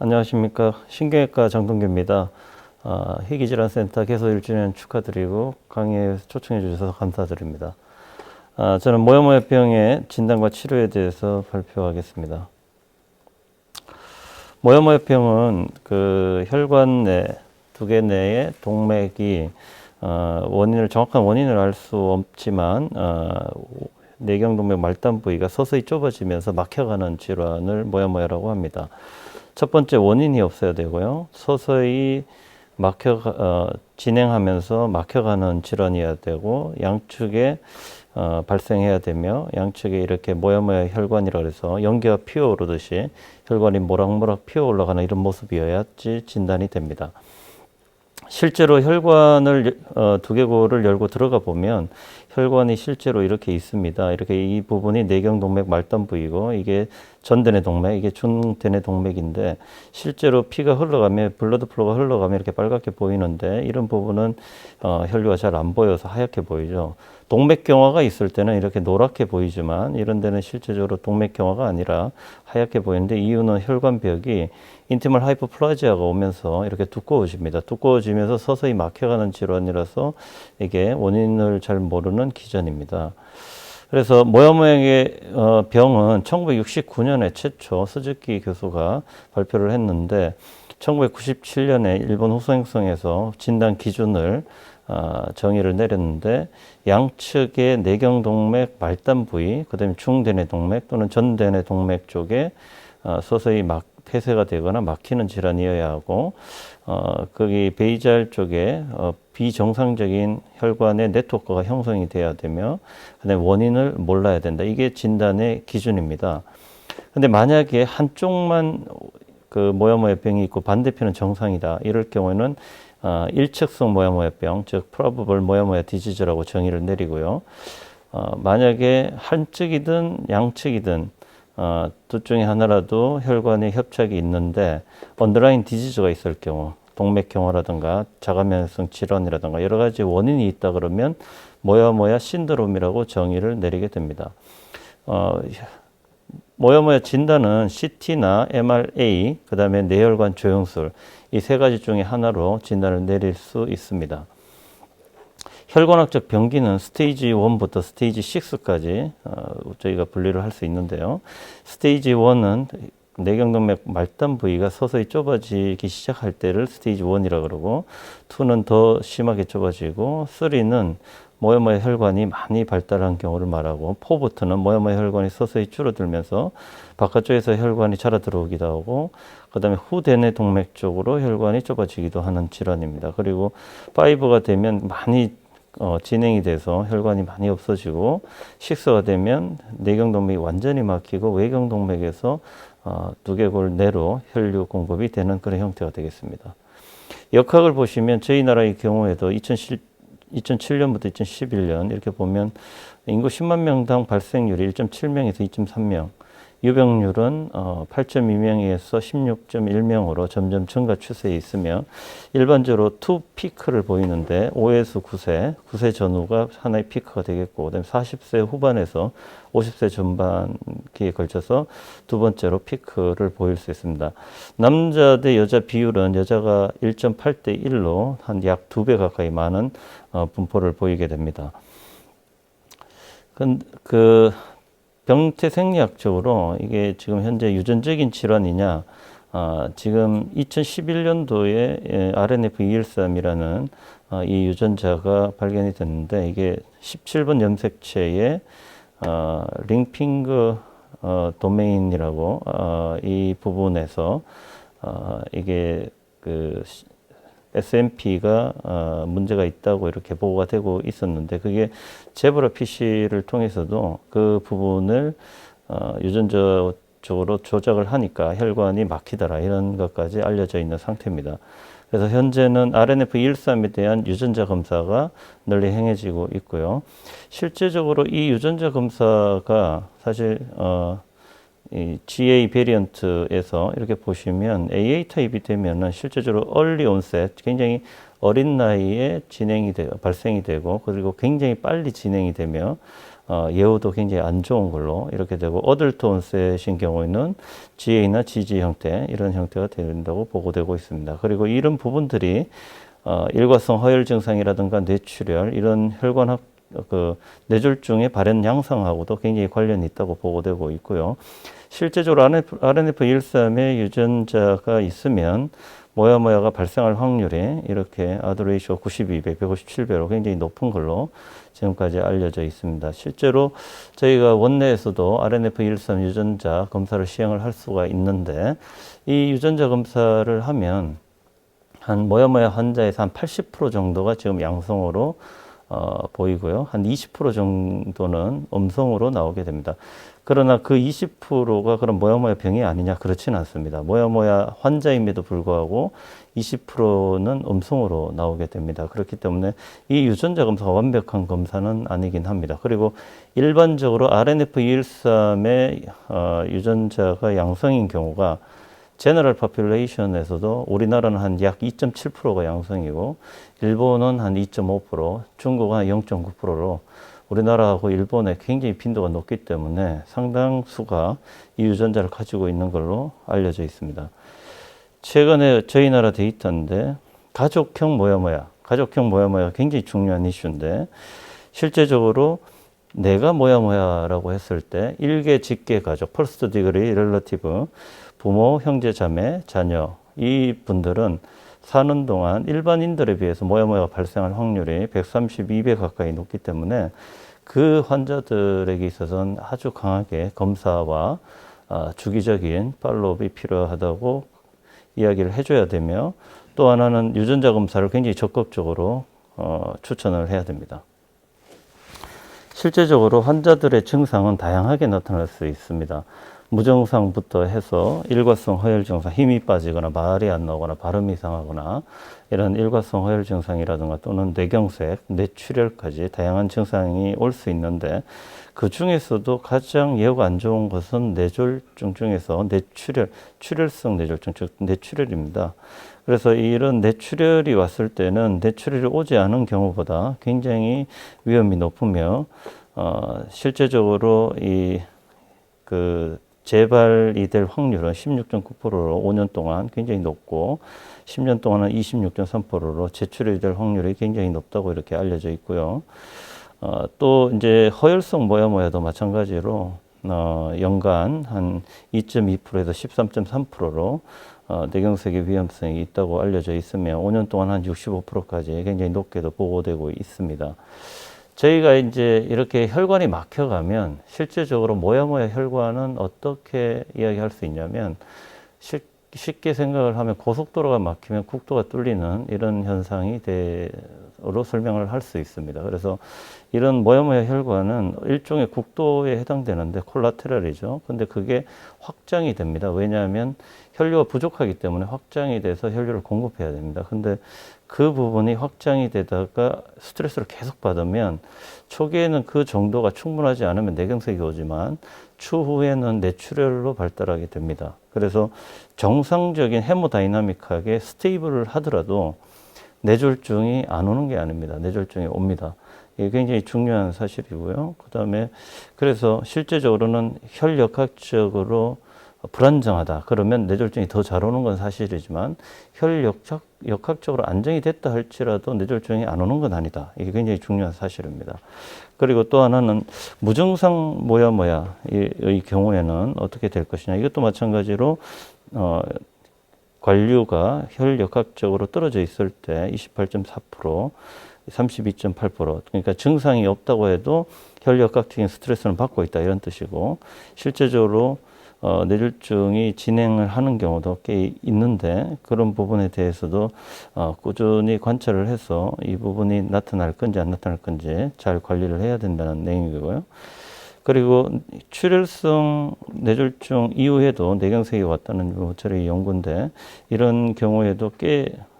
안녕하십니까. 신경외과 장동규입니다. 희귀질환센터 개소 1주년 축하드리고 강의에 초청해 주셔서 감사드립니다. 저는 모야모야병의 진단과 치료에 대해서 발표하겠습니다. 모야모야병은 그 혈관 내, 두 개 내의 동맥이 정확한 원인을 알 수 없지만 내경동맥 말단 부위가 서서히 좁아지면서 막혀가는 질환을 모야모야라고 합니다. 첫 번째 원인이 없어야 되고요. 서서히 진행하면서 막혀가는 질환이어야 되고 양측에 발생해야 되며 양측에 이렇게 모야모야 혈관이라고 해서 연기가 피어 오르듯이 혈관이 모락모락 피어 올라가는 이런 모습이어야지 진단이 됩니다. 실제로 혈관을 두개골을 열고 들어가 보면 혈관이 실제로 이렇게 있습니다. 이렇게 이 부분이 내경동맥 말단 부위고 이게 전대뇌 동맥, 이게 중대뇌 동맥인데 실제로 피가 흘러가면 블러드 플로우가 흘러가면 이렇게 빨갛게 보이는데 이런 부분은 혈류가 잘 안 보여서 하얗게 보이죠. 동맥경화가 있을 때는 이렇게 노랗게 보이지만 이런 데는 실제적으로 동맥경화가 아니라 하얗게 보이는데 이유는 혈관벽이 인티멀 하이퍼플라지아가 오면서 이렇게 두꺼워집니다. 두꺼워지면서 서서히 막혀가는 질환이라서 이게 원인을 잘 모르는 기전입니다. 그래서 모야모야의 병은 1969년에 최초 스즈키 교수가 발표를 했는데 1997년에 일본 호소행성에서 진단 기준을 정의를 내렸는데 양측의 내경동맥 말단 부위, 그 다음에 중대뇌 동맥 또는 전대뇌 동맥 쪽에 서서히 폐쇄가 되거나 막히는 질환이어야 하고 거기 베이잘 쪽에 비정상적인 혈관의 네트워크가 형성이 돼야 되며 그다음에 원인을 몰라야 된다. 이게 진단의 기준입니다. 근데 만약에 한쪽만 그 모야모야병이 있고 반대편은 정상이다. 이럴 경우에는 일측성 모야모야병, 즉 probable 모야모야 디지즈라고 정의를 내리고요. 만약에 한측이든 양측이든 둘 중에 하나라도 혈관에 협착이 있는데 언더라인 디지즈가 있을 경우 동맥경화라든가 자가면역성 질환이라든가 여러 가지 원인이 있다 그러면 모야모야 신드롬이라고 정의를 내리게 됩니다. 모야모야 진단은 CT나 MRA, 그 다음에 뇌혈관 조영술 이 세 가지 중에 하나로 진단을 내릴 수 있습니다. 혈관학적 병기는 스테이지 1부터 스테이지 6까지 저희가 분리를 할 수 있는데요. 스테이지 1은 내경동맥 말단 부위가 서서히 좁아지기 시작할 때를 스테이지 1이라고 그러고 2는 더 심하게 좁아지고 3는 모야모야 혈관이 많이 발달한 경우를 말하고 4부터는 모야모야 혈관이 서서히 줄어들면서 바깥쪽에서 혈관이 자라 들어오기도 하고 그 다음에 후대뇌 동맥 쪽으로 혈관이 좁아지기도 하는 질환입니다. 그리고 5가 되면 많이 진행이 돼서 혈관이 많이 없어지고 6가 되면 내경동맥이 완전히 막히고 외경동맥에서 두개골 내로 혈류 공급이 되는 그런 형태가 되겠습니다. 역학을 보시면 저희 나라의 경우에도 2007년부터 2011년 이렇게 보면 인구 10만 명당 발생률이 1.7명에서 2.3명, 유병률은 8.2명에서 16.1명으로 점점 증가 추세에 있으며 일반적으로 2 피크를 보이는데 5에서 9세 전후가 하나의 피크가 되겠고 그다음에 40세 후반에서 50세 전반기에 걸쳐서 두 번째로 피크를 보일 수 있습니다. 남자 대 여자 비율은 여자가 1.8대 1로 한 약 2배 가까이 많은 분포를 보이게 됩니다. 병태 생리학적으로 이게 지금 현재 유전적인 질환이냐, 지금 2011년도에 RNF213이라는 이 유전자가 발견이 됐는데 이게 17번 염색체의 링핑그 도메인이라고 이 부분에서 이게 그 SNP가 문제가 있다고 이렇게 보고가 되고 있었는데 그게 제브라 PC를 통해서도 그 부분을 유전자적으로 조작을 하니까 혈관이 막히더라 이런 것까지 알려져 있는 상태입니다. 그래서 현재는 RNF213에 대한 유전자 검사가 널리 행해지고 있고요. 실제적으로 이 유전자 검사가 사실 이 GA 베리언트에서 이렇게 보시면 AA 타입이 되면은 실제적으로 early onset, 굉장히 어린 나이에 발생이 되고, 그리고 굉장히 빨리 진행이 되며, 예후도 굉장히 안 좋은 걸로 이렇게 되고, 어덜트 온셋인 경우에는 GA나 GG 형태, 이런 형태가 된다고 보고되고 있습니다. 그리고 이런 부분들이 일과성 허혈 증상이라든가 뇌출혈, 이런 혈관 뇌졸중의 발현 양상하고도 굉장히 관련이 있다고 보고되고 있고요. 실제적으로 RNF113의 유전자가 있으면 모야모야가 발생할 확률이 이렇게 아드 레이시오 92배, 157배로 굉장히 높은 걸로 지금까지 알려져 있습니다. 실제로 저희가 원내에서도 RNF113 유전자 검사를 시행을 할 수가 있는데, 이 유전자 검사를 하면 한 모야모야 환자에서 한 80% 정도가 지금 양성으로 보이고요. 한 20% 정도는 음성으로 나오게 됩니다. 그러나 그 20%가 그런 모야모야 병이 아니냐? 그렇지는 않습니다. 모야모야 환자임에도 불구하고 20%는 음성으로 나오게 됩니다. 그렇기 때문에 이 유전자 검사가 완벽한 검사는 아니긴 합니다. 그리고 일반적으로 RNF213의 유전자가 양성인 경우가 제너럴 포퓰레이션에서도 우리나라는 한 약 2.7%가 양성이고, 일본은 한 2.5%, 중국은 한 0.9%로 우리나라하고 일본의 굉장히 빈도가 높기 때문에 상당수가 이 유전자를 가지고 있는 걸로 알려져 있습니다. 최근에 저희 나라 데이터인데, 가족형 모야모야 굉장히 중요한 이슈인데, 실제적으로 내가 모야모야라고 했을 때 일개 직계 가족, 퍼스트 디그리 relatives, 부모, 형제, 자매, 자녀, 이 분들은 사는 동안 일반인들에 비해서 모야모야가 발생할 확률이 132배 가까이 높기 때문에 그 환자들에게 있어서는 아주 강하게 검사와 주기적인 팔로우업이 필요하다고 이야기를 해줘야 되며, 또 하나는 유전자 검사를 굉장히 적극적으로 추천을 해야 됩니다. 실제적으로 환자들의 증상은 다양하게 나타날 수 있습니다. 무증상부터 해서 일과성 허혈 증상, 힘이 빠지거나 말이 안 나오거나 발음이 이상하거나 이런 일과성 허혈 증상이라든가 또는 뇌경색, 뇌출혈까지 다양한 증상이 올 수 있는데, 그 중에서도 가장 예후가 안 좋은 것은 뇌졸중 중에서 출혈성 뇌졸중, 즉 뇌출혈입니다. 그래서 이런 뇌출혈이 왔을 때는 뇌출혈이 오지 않은 경우보다 굉장히 위험이 높으며, 실제적으로 재발이 될 확률은 16.9%로 5년 동안 굉장히 높고, 10년 동안은 26.3%로 재출혈이 될 확률이 굉장히 높다고 이렇게 알려져 있고요. 또 이제 허혈성 모야모야도 마찬가지로 연간 한 2.2%에서 13.3%로 뇌경색의 위험성이 있다고 알려져 있으며, 5년 동안 한 65%까지 굉장히 높게도 보고되고 있습니다. 저희가 이제 이렇게 혈관이 막혀가면 실제적으로 모야모야 혈관은 어떻게 이야기할 수 있냐면, 쉽게 생각을 하면 고속도로가 막히면 국도가 뚫리는 이런 현상이 로 설명을 할 수 있습니다. 그래서 이런 모야모야 혈관은 일종의 국도에 해당되는데 콜라테럴이죠. 근데 그게 확장이 됩니다. 왜냐하면 혈류가 부족하기 때문에 확장이 돼서 혈류를 공급해야 됩니다. 근데 그 부분이 확장이 되다가 스트레스를 계속 받으면, 초기에는 그 정도가 충분하지 않으면 뇌경색이 오지만 추후에는 뇌출혈로 발달하게 됩니다. 그래서 정상적인 헤모다이나믹하게 스테이블을 하더라도 뇌졸중이 안 오는 게 아닙니다. 뇌졸중이 옵니다. 이게 굉장히 중요한 사실이고요. 그다음에 그래서 실제적으로는 혈역학적으로 불안정하다 그러면 뇌졸중이 더 잘 오는 건 사실이지만, 혈역학적으로 안정이 됐다 할지라도 뇌졸중이 안 오는 건 아니다. 이게 굉장히 중요한 사실입니다. 그리고 또 하나는 무증상 모야모야의 경우에는 어떻게 될 것이냐. 이것도 마찬가지로 관류가 혈역학적으로 떨어져 있을 때 28.4%, 32.8%, 그러니까 증상이 없다고 해도 혈역학적인 스트레스는 받고 있다, 이런 뜻이고, 실제적으로 뇌졸중이 진행을 하는 경우도 꽤 있는데, 그런 부분에 대해서도 꾸준히 관찰을 해서 이 부분이 나타날 건지 안 나타날 건지 잘 관리를 해야 된다는 내용이고요. 그리고 출혈성 뇌졸중 이후에도 뇌경색이 왔다는 저희 연구인데, 이런 경우에도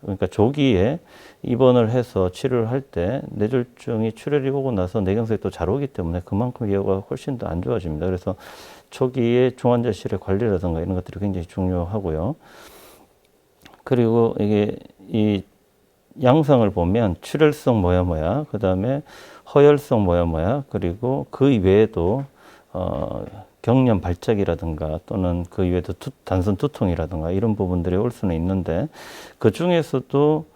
그러니까 조기에 입원을 해서 치료를 할 때 뇌졸중이 출혈이 오고 나서 뇌경색이 또 잘 오기 때문에 그만큼 예후가 훨씬 더 안 좋아집니다. 그래서 초기에 중환자실의 관리라든가 이런 것들이 굉장히 중요하고요. 그리고 이게 이 양상을 보면 출혈성 모야모야, 그 다음에 허혈성 모야모야 그리고 그 외에도 경련 발작이라든가 또는 그 외에도 단순 두통이라든가 이런 부분들이 올 수는 있는데 그 중에서도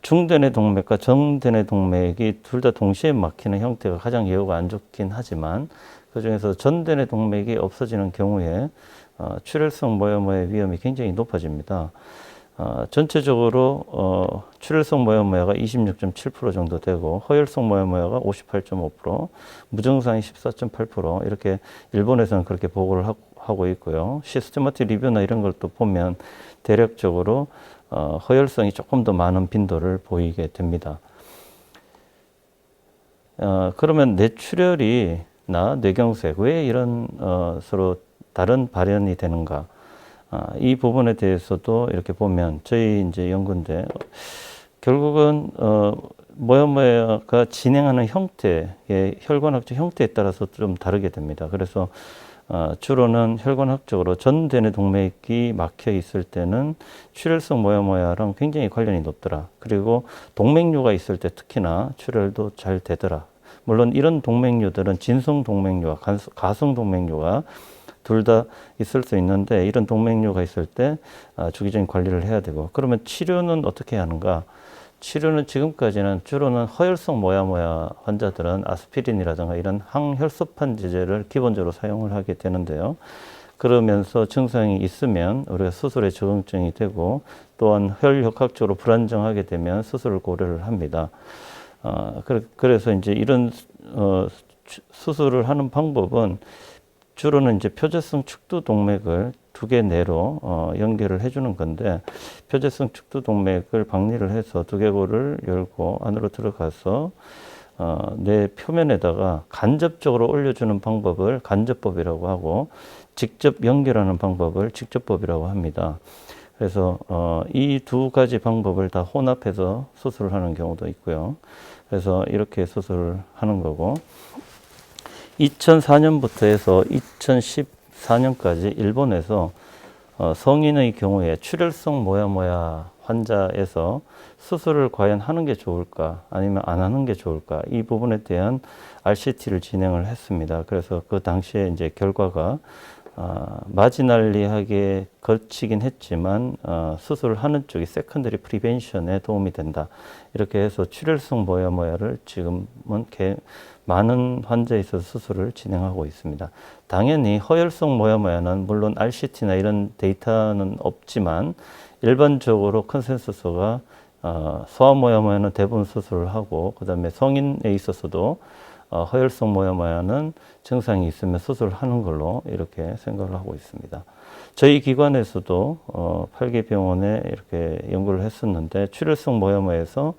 중대뇌 동맥과 정대뇌 동맥이 둘 다 동시에 막히는 형태가 가장 예후가 안 좋긴 하지만 그 중에서 전대뇌 동맥이 없어지는 경우에 출혈성 모야모야의 위험이 굉장히 높아집니다. 전체적으로 출혈성 모야모야가 26.7% 정도 되고 허혈성 모야모야가 58.5%, 무증상이 14.8% 이렇게 일본에서는 그렇게 보고를 하고 있고요. 시스테마틱 리뷰나 이런 걸 또 보면 대략적으로 허혈성이 조금 더 많은 빈도를 보이게 됩니다. 그러면 뇌출혈이나 뇌경색 왜 이런 서로 다른 발현이 되는가? 이 부분에 대해서도 이렇게 보면 저희 이제 연구인데 결국은 모야모야가 진행하는 형태의 혈관학적 형태에 따라서 좀 다르게 됩니다. 그래서 주로는 혈관학적으로 전대뇌 동맥이 막혀 있을 때는 출혈성 모야모야랑 굉장히 관련이 높더라. 그리고 동맥류가 있을 때 특히나 출혈도 잘 되더라. 물론 이런 동맥류들은 진성 동맥류와 가성 동맥류가 둘 다 있을 수 있는데 이런 동맥류가 있을 때 주기적인 관리를 해야 되고 그러면 치료는 어떻게 하는가? 치료는 지금까지는 주로는 허혈성 모야모야 환자들은 아스피린이라든가 이런 항혈소판 제제를 기본적으로 사용을 하게 되는데요. 그러면서 증상이 있으면 우리가 수술에 적응증이 되고 또한 혈역학적으로 불안정하게 되면 수술을 고려를 합니다. 그래서 이제 이런 수술을 하는 방법은 주로는 이제 표재성 축두 동맥을 2개 내로 연결을 해주는 건데 표재성 축두 동맥을 박리를 해서 두개골을 열고 안으로 들어가서 뇌 표면에다가 간접적으로 올려주는 방법을 간접법이라고 하고 직접 연결하는 방법을 직접법이라고 합니다. 그래서 이 2가지 방법을 다 혼합해서 수술을 하는 경우도 있고요. 그래서 이렇게 수술을 하는 거고 2004년부터 해서 2014년까지 일본에서 성인의 경우에 출혈성 모야모야 환자에서 수술을 과연 하는 게 좋을까 아니면 안 하는 게 좋을까 이 부분에 대한 RCT를 진행을 했습니다. 그래서 그 당시에 이제 결과가 마지날리하게 거치긴 했지만 수술을 하는 쪽이 세컨더리 프리벤션에 도움이 된다. 이렇게 해서 출혈성 모야모야를 지금은 많은 환자에 있어서 수술을 진행하고 있습니다. 당연히 허혈성 모야모야는 물론 RCT나 이런 데이터는 없지만 일반적으로 컨센서스가 소아 모야모야는 대부분 수술을 하고 그 다음에 성인에 있어서도 허혈성 모야모야는 증상이 있으면 수술을 하는 걸로 이렇게 생각을 하고 있습니다. 저희 기관에서도 8개 병원에 이렇게 연구를 했었는데 출혈성 모야모야에서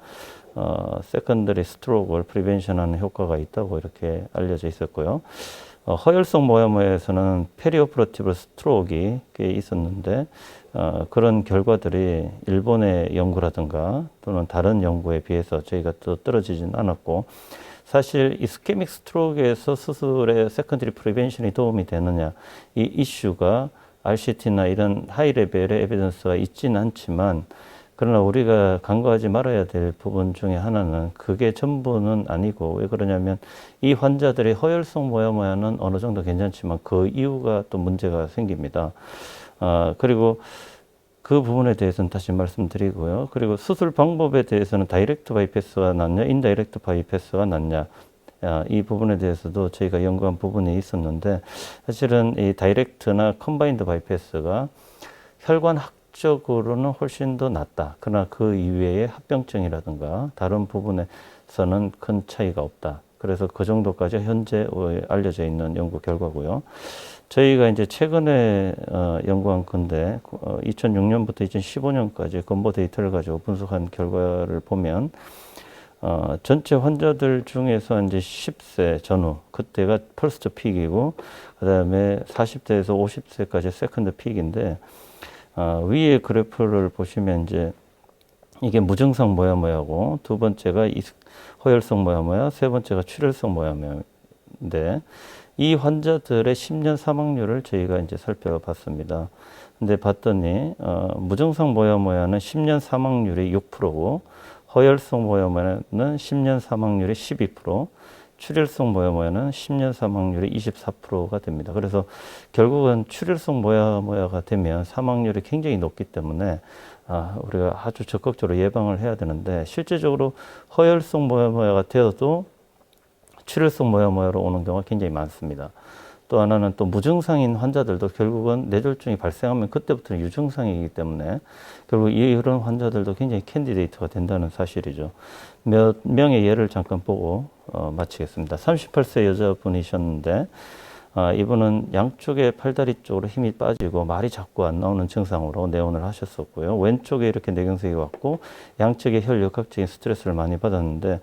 세컨더리 스트로크를 프리벤션하는 효과가 있다고 이렇게 알려져 있었고요. 허혈성 모야모야에서는 페리오퍼러티브 스트로크가 있었는데 그런 결과들이 일본의 연구라든가 또는 다른 연구에 비해서 저희가 또 떨어지진 않았고 사실 이스케믹 스트로크에서 수술의 세컨더리 프리벤션이 도움이 되느냐 이 이슈가 RCT나 이런 하이 레벨의 에비던스가 있지는 않지만 그러나 우리가 간과하지 말아야 될 부분 중에 하나는 그게 전부는 아니고 왜 그러냐면 이 환자들의 허혈성 모야모야는 어느 정도 괜찮지만 그 이유가 또 문제가 생깁니다. 그리고 그 부분에 대해서는 다시 말씀드리고요. 그리고 수술 방법에 대해서는 다이렉트 바이패스가 낫냐, 인다이렉트 바이패스가 낫냐. 이 부분에 대해서도 저희가 연구한 부분이 있었는데 사실은 이 다이렉트나 컴바인드 바이패스가 혈관학적으로는 훨씬 더 낫다. 그러나 그 이외의 합병증이라든가 다른 부분에서는 큰 차이가 없다. 그래서 그 정도까지 현재 알려져 있는 연구 결과고요. 저희가 이제 최근에 연구한 건데 2006년부터 2015년까지 건보 데이터를 가지고 분석한 결과를 보면 전체 환자들 중에서 이제 10세 전후 그때가 퍼스트 픽이고 그다음에 40대에서 50세까지 세컨드 픽인데 위에 그래프를 보시면 이제 이게 무증상 모야모야고 두 번째가 허혈성 모야모야, 세 번째가 출혈성 모야모야인데 이 환자들의 10년 사망률을 저희가 이제 살펴봤습니다. 근데 봤더니 무증상 모야모야는 10년 사망률이 6%고 허혈성 모야모야는 10년 사망률이 12%, 출혈성 모야모야는 10년 사망률이 24%가 됩니다. 그래서 결국은 출혈성 모야모야가 되면 사망률이 굉장히 높기 때문에 우리가 아주 적극적으로 예방을 해야 되는데, 실제적으로 허혈성 모야모야가 되어도 출혈성 모야모야로 오는 경우가 굉장히 많습니다. 또 하나는 또 무증상인 환자들도 결국은 뇌졸중이 발생하면 그때부터는 유증상이기 때문에 결국 이런 환자들도 굉장히 캔디데이트가 된다는 사실이죠. 몇 명의 예를 잠깐 보고 마치겠습니다. 38세 여자분이셨는데 이분은 양쪽의 팔다리 쪽으로 힘이 빠지고 말이 자꾸 안 나오는 증상으로 내원을 하셨었고요. 왼쪽에 이렇게 뇌경색이 왔고 양측의 혈역학적인 스트레스를 많이 받았는데,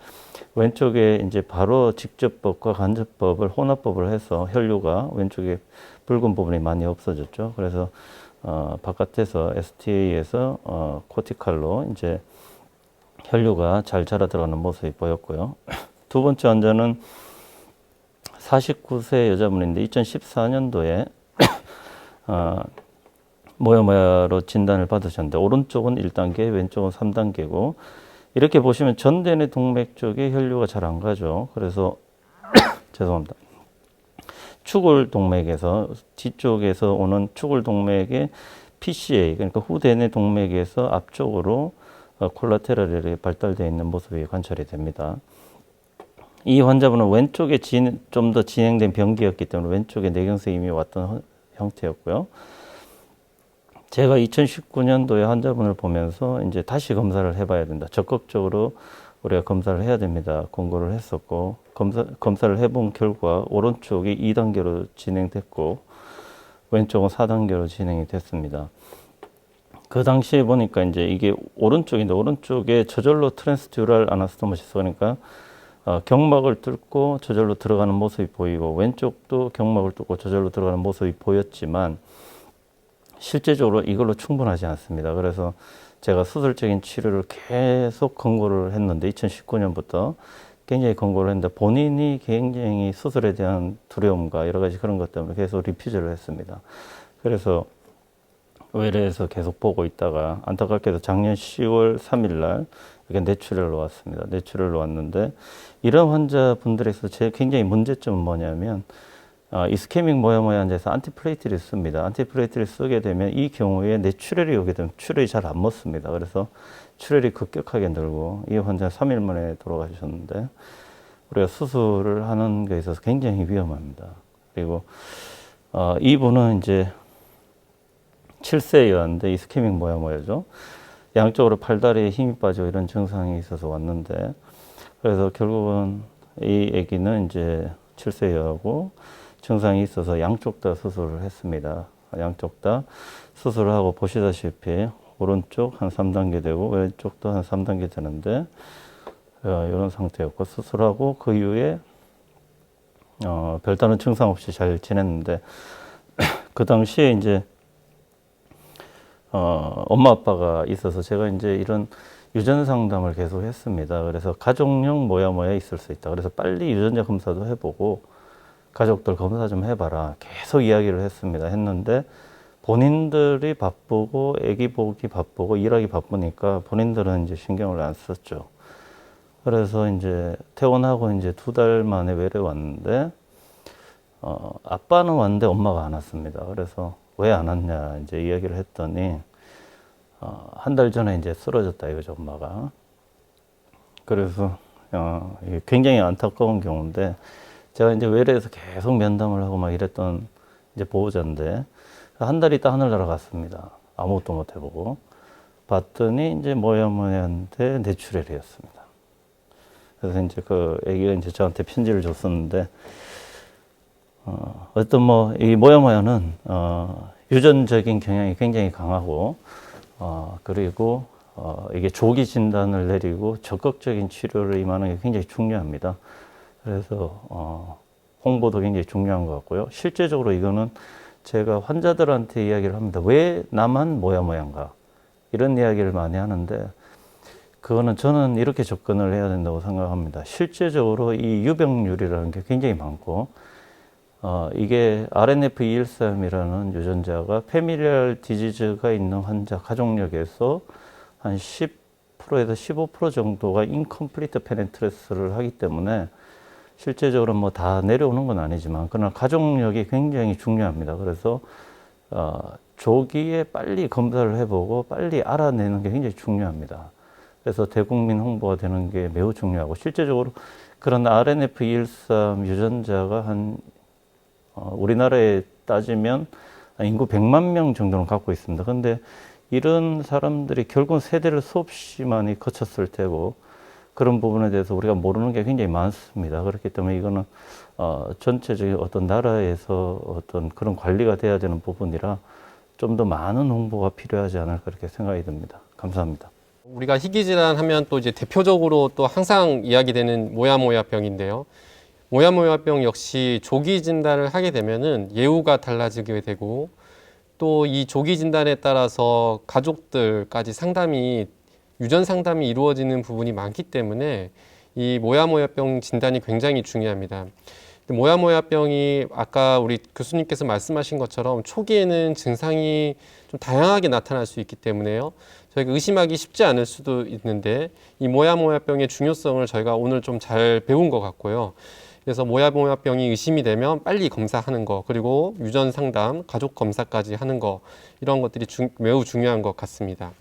왼쪽에 이제 바로 직접법과 간접법을 혼합법을 해서 혈류가 왼쪽에 붉은 부분이 많이 없어졌죠. 그래서 바깥에서 STA에서 코티칼로 이제 혈류가 잘 자라 들어가는 모습이 보였고요. 두 번째 환자는 49세 여자분인데 2014년도에 모야모야로 진단을 받으셨는데, 오른쪽은 1단계, 왼쪽은 3단계고, 이렇게 보시면 전대뇌 동맥 쪽에 혈류가 잘 안 가죠. 그래서 죄송합니다. 추골 동맥에서 뒤쪽에서 오는 추골 동맥의 PCA, 그러니까 후대뇌 동맥에서 앞쪽으로 콜라테럴이 발달되어 있는 모습이 관찰이 됩니다. 이 환자분은 왼쪽에 좀 더 진행된 병기였기 때문에 왼쪽에 뇌경색이 이미 왔던 형태였고요. 제가 2019년도에 환자분을 보면서 이제 다시 검사를 해봐야 된다, 적극적으로 우리가 검사를 해야 됩니다 권고를 했었고, 검사를 해본 결과 오른쪽이 2단계로 진행됐고 왼쪽은 4단계로 진행이 됐습니다. 그 당시에 보니까 이제 이게 오른쪽인데, 오른쪽에 저절로 트랜스듀랄 아나스토모시스, 그러니까 경막을 뚫고 저절로 들어가는 모습이 보이고, 왼쪽도 경막을 뚫고 저절로 들어가는 모습이 보였지만 실제적으로 이걸로 충분하지 않습니다. 그래서 제가 수술적인 치료를 계속 권고를 했는데 2019년부터 굉장히 권고를 했는데, 본인이 굉장히 수술에 대한 두려움과 여러 가지 그런 것 때문에 계속 리퓨즈를 했습니다. 그래서 외래에서 계속 보고 있다가 안타깝게도 작년 10월 3일 날 이렇게 뇌출혈로 왔습니다. 뇌출혈로 왔는데, 이런 환자분들에서 제 굉장히 문제점은 뭐냐면 이스케믹 모야모야 환자에서 안티플레이트를 씁니다. 안티플레이트를 쓰게 되면 이 경우에 뇌출혈이 오게 되면 출혈이 잘 안 멎습니다. 그래서 출혈이 급격하게 늘고, 이 환자 3일 만에 돌아가셨는데, 우리가 수술을 하는 데 있어서 굉장히 위험합니다. 그리고 이분은 이제 7세 여아인데 이스케믹 모야모야죠. 양쪽으로 팔다리에 힘이 빠지고 이런 증상이 있어서 왔는데, 그래서 결국은 이 아기는 이제 7세 여아고 증상이 있어서 양쪽 다 수술을 했습니다. 양쪽 다 수술을 하고 보시다시피 오른쪽 한 3단계 되고 왼쪽도 한 3단계 되는데 이런 상태였고, 수술하고 그 이후에 별다른 증상 없이 잘 지냈는데, 그 당시에 이제 엄마 아빠가 있어서 제가 이제 이런 유전 상담을 계속 했습니다. 그래서 가족용 모야모야 있을 수 있다. 그래서 빨리 유전자 검사도 해보고 가족들 검사 좀 해봐라, 계속 이야기를 했는데 본인들이 바쁘고 아기 보기 바쁘고 일하기 바쁘니까 본인들은 이제 신경을 안 썼죠. 그래서 이제 퇴원하고 이제 2달 만에 외래 왔는데 아빠는 왔는데 엄마가 안 왔습니다. 그래서 왜 안 왔냐 이제 이야기를 했더니 한 달 전에 이제 쓰러졌다 이거죠, 엄마가. 그래서 이게 굉장히 안타까운 경우인데, 제가 이제 외래에서 계속 면담을 하고 막 이랬던 이제 보호자인데, 한 달 있다 하늘나라 갔습니다. 아무것도 못 해보고 봤더니 이제 모야모야한테 뇌출혈이었습니다. 그래서 이제 그 애기가 이제 저한테 편지를 줬었는데, 어떤 이 모야모야는 유전적인 경향이 굉장히 강하고, 그리고 이게 조기 진단을 내리고 적극적인 치료를 임하는 게 굉장히 중요합니다. 그래서 홍보도 굉장히 중요한 것 같고요. 실제적으로 이거는 제가 환자들한테 이야기를 합니다. 왜 나만 모야모야인가? 이런 이야기를 많이 하는데, 그거는 저는 이렇게 접근을 해야 된다고 생각합니다. 실제적으로 이 유병률이라는 게 굉장히 많고, 이게 RNF213이라는 유전자가 패밀리얼 디지즈가 있는 환자 가족력에서 한 10% 10%에서 15% 정도가 인컴플리트 페네트레스를 하기 때문에 실제적으로 뭐 다 내려오는 건 아니지만 그러나 가족력이 굉장히 중요합니다. 그래서 조기에 빨리 검사를 해보고 빨리 알아내는 게 굉장히 중요합니다. 그래서 대국민 홍보가 되는 게 매우 중요하고 실제적으로 그런 RNF213 유전자가 우리나라에 따지면 인구 100만 명 정도는 갖고 있습니다. 그런데 이런 사람들이 결국은 세대를 수없이 많이 거쳤을 테고 그런 부분에 대해서 우리가 모르는 게 굉장히 많습니다. 그렇기 때문에 이거는 전체적인 어떤 나라에서 어떤 그런 관리가 돼야 되는 부분이라 좀 더 많은 홍보가 필요하지 않을까 그렇게 생각이 듭니다. 감사합니다. 우리가 희귀질환 하면 또 이제 대표적으로 또 항상 이야기되는 모야모야병인데요. 모야모야병 역시 조기 진단을 하게 되면은 예후가 달라지게 되고 또 이 조기 진단에 따라서 가족들까지 유전 상담이 이루어지는 부분이 많기 때문에 이 모야모야병 진단이 굉장히 중요합니다. 모야모야병이 아까 우리 교수님께서 말씀하신 것처럼 초기에는 증상이 좀 다양하게 나타날 수 있기 때문에요. 저희가 의심하기 쉽지 않을 수도 있는데 이 모야모야병의 중요성을 저희가 오늘 좀 잘 배운 것 같고요. 그래서 모야모야병이 의심이 되면 빨리 검사하는 거, 그리고 유전 상담, 가족 검사까지 하는 거, 이런 것들이 매우 중요한 것 같습니다.